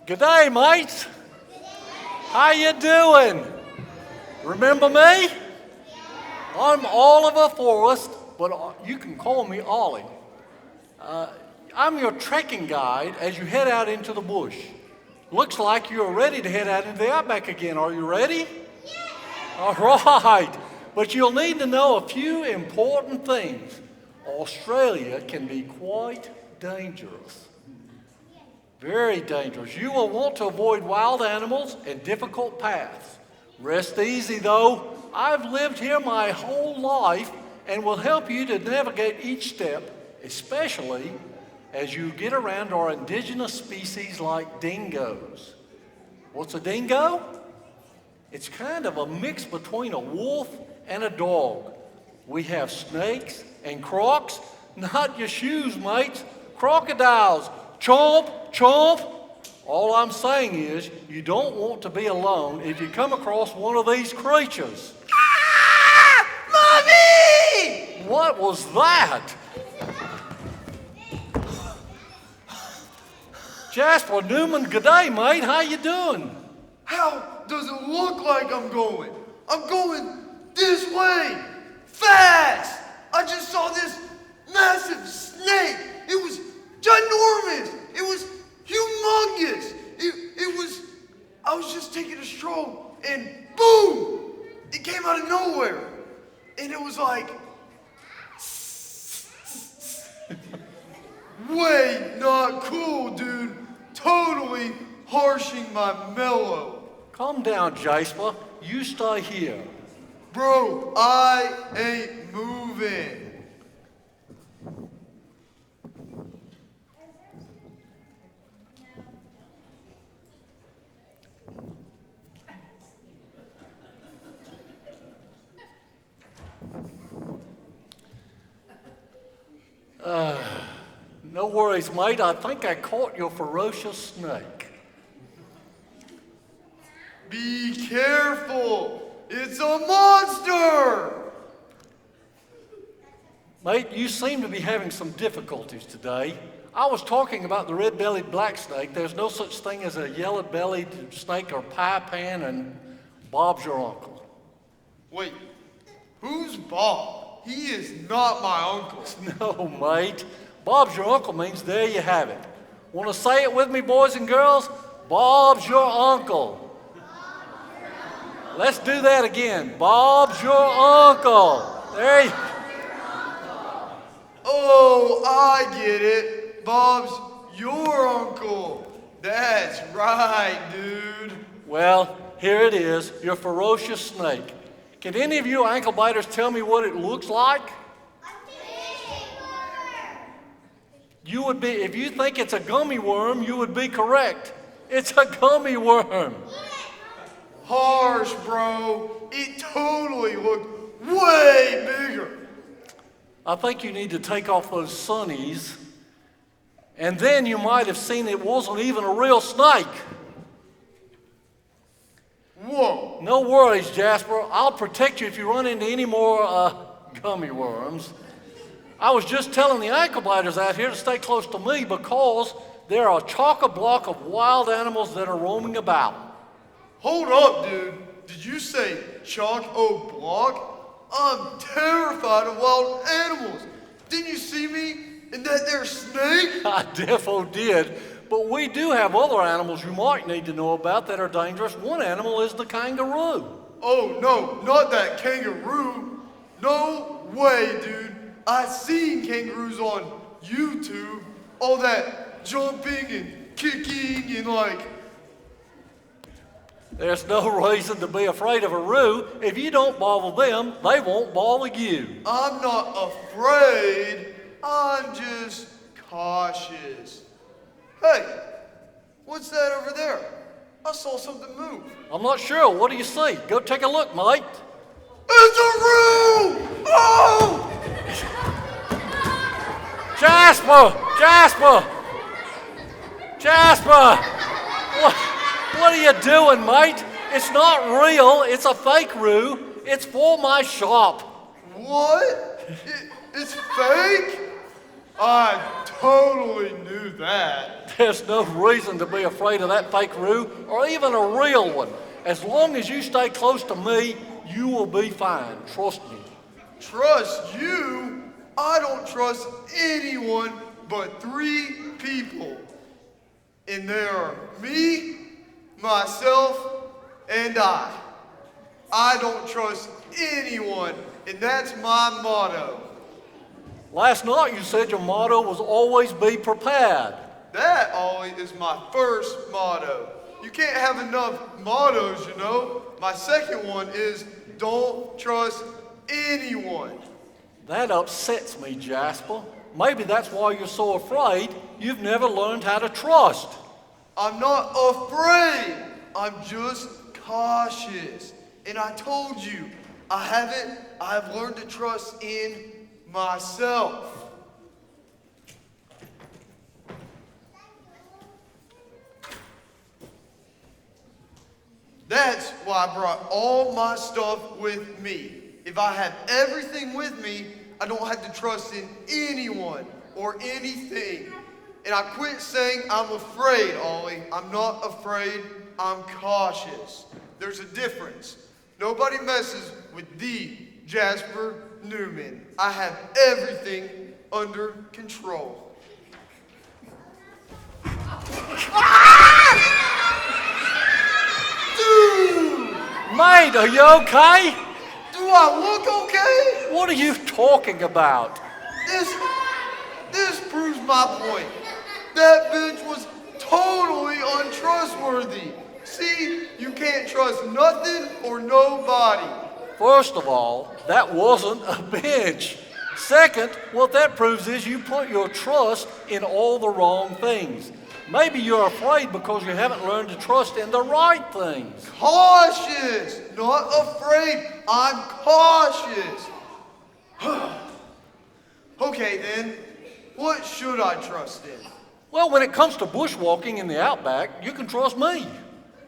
G'day, mates. How you doing? Remember me? I'm Oliver Forrest, but you can call me Ollie. I'm your trekking guide as you head out into the bush. Looks like you're ready to head out into the outback again. Are you ready? Yes. All right. But you'll need to know a few important things. Australia can be quite dangerous. Very dangerous. You will want to avoid wild animals and difficult paths. Rest easy though. I've lived here my whole life and will help you to navigate each step, especially as you get around our indigenous species like dingoes. What's a dingo? It's kind of a mix between a wolf and a dog. We have snakes and crocs, not your shoes, mates. Crocodiles, chomp, chomp. All I'm saying is you don't want to be alone if you come across one of these creatures. Ah! Mommy! What was that? Jasper Newman, g'day, mate. How you doing? How does it look like I'm going? I'm going this way, fast. I just saw this massive snake. It was ginormous. It was humongous. I was just taking a stroll and boom, it came out of nowhere. And it was like, way not cool, dude. Totally harshing my mellow. Calm down, Jasper. You stay here. Bro, I ain't moving. No worries, mate. I think I caught your ferocious snake. Be careful. It's a monster. Mate, you seem to be having some difficulties today. I was talking about the red-bellied black snake. There's no such thing as a yellow-bellied snake or pie pan, and Bob's your uncle. Wait, who's Bob? He is not my uncle. No, mate. Bob's your uncle means there you have it. Want to say it with me, boys and girls? Bob's your uncle. Let's do that again. Bob's your uncle. There you go. Oh, I get it. Bob's your uncle. That's right, dude. Well, here it is, your ferocious snake. Can any of you ankle biters tell me what it looks like? You would be, if you think it's a gummy worm, you would be correct. It's a gummy worm. Harsh, bro. It totally looked way bigger. I think you need to take off those sunnies, and then you might have seen it wasn't even a real snake. Whoa. No worries, Jasper. I'll protect you if you run into any more gummy worms. I was just telling the ankle biters out here to stay close to me because there are chock-a-block of wild animals that are roaming about. Hold up, dude. Did you say chock-o-block? I'm terrified of wild animals. Didn't you see me in that there snake? I defo did. But we do have other animals you might need to know about that are dangerous. One animal is the kangaroo. Oh, no, not that kangaroo. No way, dude. I seen kangaroos on YouTube. All that jumping and kicking and like... There's no reason to be afraid of a roo. If you don't bother them, they won't bother you. I'm not afraid. I'm just cautious. Hey, what's that over there? I saw something move. I'm not sure. What do you see? Go take a look, mate. It's a roo! Oh! Jasper! Jasper! Jasper! What are you doing, mate? It's not real. It's a fake roo. It's for my shop. What? It's fake? I totally knew that. There's no reason to be afraid of that fake Roo or even a real one. As long as you stay close to me, you will be fine. Trust me. Trust you? I don't trust anyone but 3 people. And they are me, myself, and I. I don't trust anyone, and that's my motto. Last night you said your motto was always be prepared. That always is my first motto. You can't have enough mottos, you know. My second one is don't trust anyone. That upsets me, Jasper. Maybe that's why you're so afraid. You've never learned how to trust. I'm not afraid. I'm just cautious. And I told you, I've learned to trust in myself. That's why I brought all my stuff with me. If I have everything with me, I don't have to trust in anyone or anything. And I quit saying I'm afraid, Ollie. I'm not afraid, I'm cautious. There's a difference. Nobody messes with the Jasper Newman. I have everything under control. Dude! Mate, are you okay? Do I look okay? What are you talking about? This proves my point. That bitch was totally untrustworthy. See, you can't trust nothing or nobody. First of all, that wasn't a bench. Second, what that proves is you put your trust in all the wrong things. Maybe you're afraid because you haven't learned to trust in the right things. Cautious, not afraid. I'm cautious. Okay then, what should I trust in? Well, when it comes to bushwalking in the outback, you can trust me.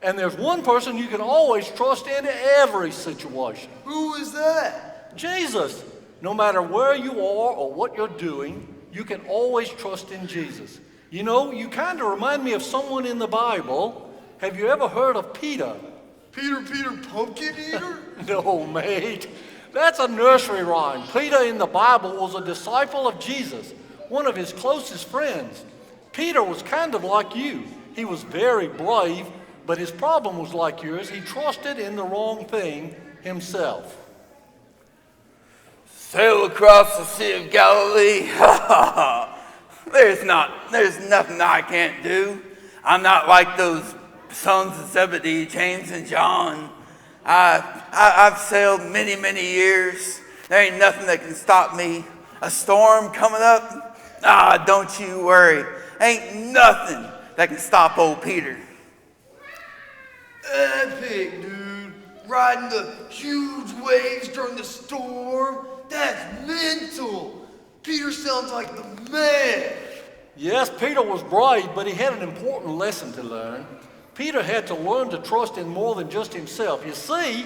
And there's one person you can always trust in every situation. Who is that? Jesus. No matter where you are or what you're doing, you can always trust in Jesus. You know, you kind of remind me of someone in the Bible. Have you ever heard of Peter? Peter Pumpkin Eater? No, mate. That's a nursery rhyme. Peter in the Bible was a disciple of Jesus, one of his closest friends. Peter was kind of like you. He was very brave, but his problem was like yours. He trusted in the wrong thing himself. Sail across the Sea of Galilee. There's nothing I can't do. I'm not like those sons of Zebedee, James and John. I've sailed many years. There ain't nothing that can stop me. A storm coming up? Don't you worry. Ain't nothing that can stop old Peter. Epic, dude. Riding the huge waves during the storm. That's mental. Peter sounds like the man. Yes, Peter was brave, but he had an important lesson to learn. Peter had to learn to trust in more than just himself. You see,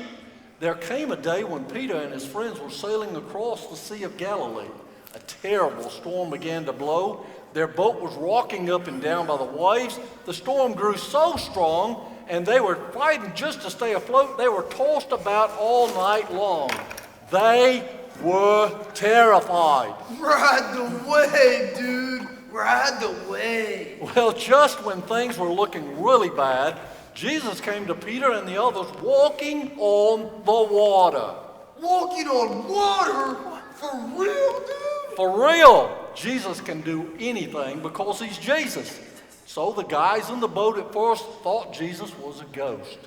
there came a day when Peter and his friends were sailing across the Sea of Galilee. A terrible storm began to blow. Their boat was rocking up and down by the waves. The storm grew so strong, and they were fighting just to stay afloat. They were tossed about all night long. They were terrified. Ride the wave, dude. Ride the wave. Well, just when things were looking really bad, Jesus came to Peter and the others walking on the water. Walking on water? For real, dude? For real. Jesus can do anything because he's Jesus. So the guys in the boat at first thought Jesus was a ghost.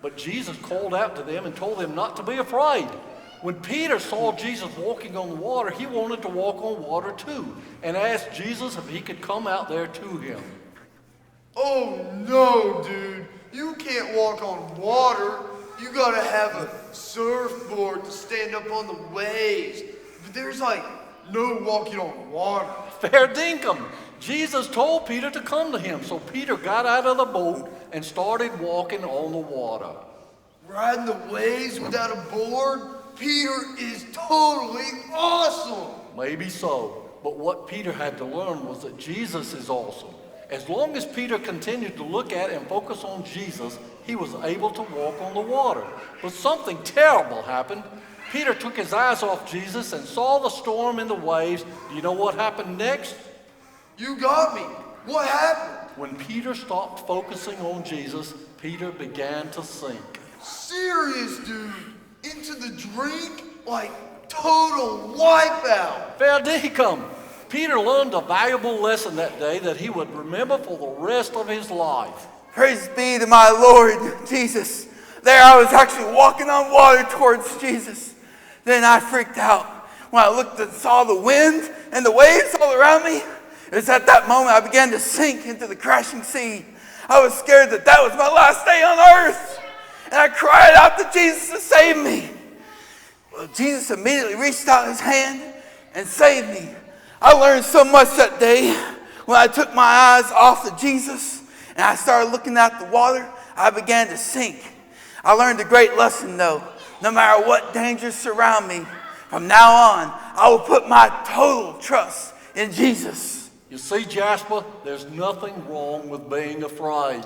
But Jesus called out to them and told them not to be afraid. When Peter saw Jesus walking on the water, he wanted to walk on water too, and asked Jesus if he could come out there to him. Oh no, dude. You can't walk on water. You gotta have a surfboard to stand up on the waves. But there's like no walking on water. Fair dinkum. Jesus told Peter to come to him, so Peter got out of the boat and started walking on the water. Riding the waves without a board? Peter is totally awesome. Maybe so. But what Peter had to learn was that Jesus is awesome. As long as Peter continued to look at and focus on Jesus, he was able to walk on the water. But something terrible happened. Peter took his eyes off Jesus and saw the storm and the waves. Do you know what happened next? You got me. What happened? When Peter stopped focusing on Jesus, Peter began to sink. Serious, dude. Into the drink? Like total wipeout. Fair dinkum. Peter learned a valuable lesson that day that he would remember for the rest of his life. Praise be to my Lord Jesus. There I was actually walking on water towards Jesus. Then I freaked out when I looked and saw the wind and the waves all around me. It was at that moment I began to sink into the crashing sea. I was scared that that was my last day on earth. And I cried out to Jesus to save me. Well, Jesus immediately reached out his hand and saved me. I learned so much that day when I took my eyes off of Jesus and I started looking at the water. I began to sink. I learned a great lesson though. No matter what dangers surround me, from now on, I will put my total trust in Jesus. You see, Jasper, there's nothing wrong with being afraid.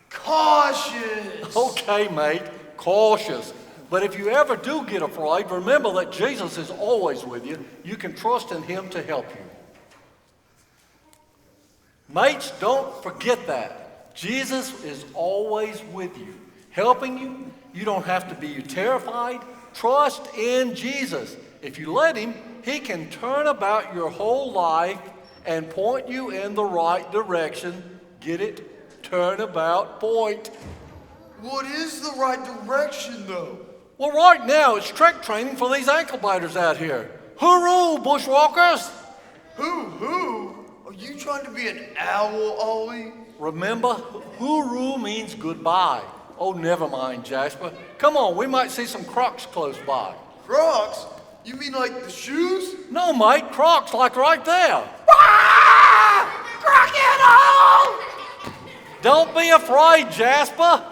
Cautious. Okay, mate, cautious. But if you ever do get afraid, remember that Jesus is always with you. You can trust in him to help you. Mates, don't forget that. Jesus is always with you, helping you. You don't have to be terrified. Trust in Jesus. If you let him, he can turn about your whole life and point you in the right direction. Get it? Turnabout point. What is the right direction, though? Well, right now it's trek training for these ankle biters out here. Hooroo, bushwalkers! Who? Are you trying to be an owl, Ollie? Remember, hooroo means goodbye. Oh, never mind, Jasper. Come on, we might see some Crocs close by. Crocs? You mean like the shoes? No, mate, Crocs like right there. Ah! Crocodile! Don't be afraid, Jasper.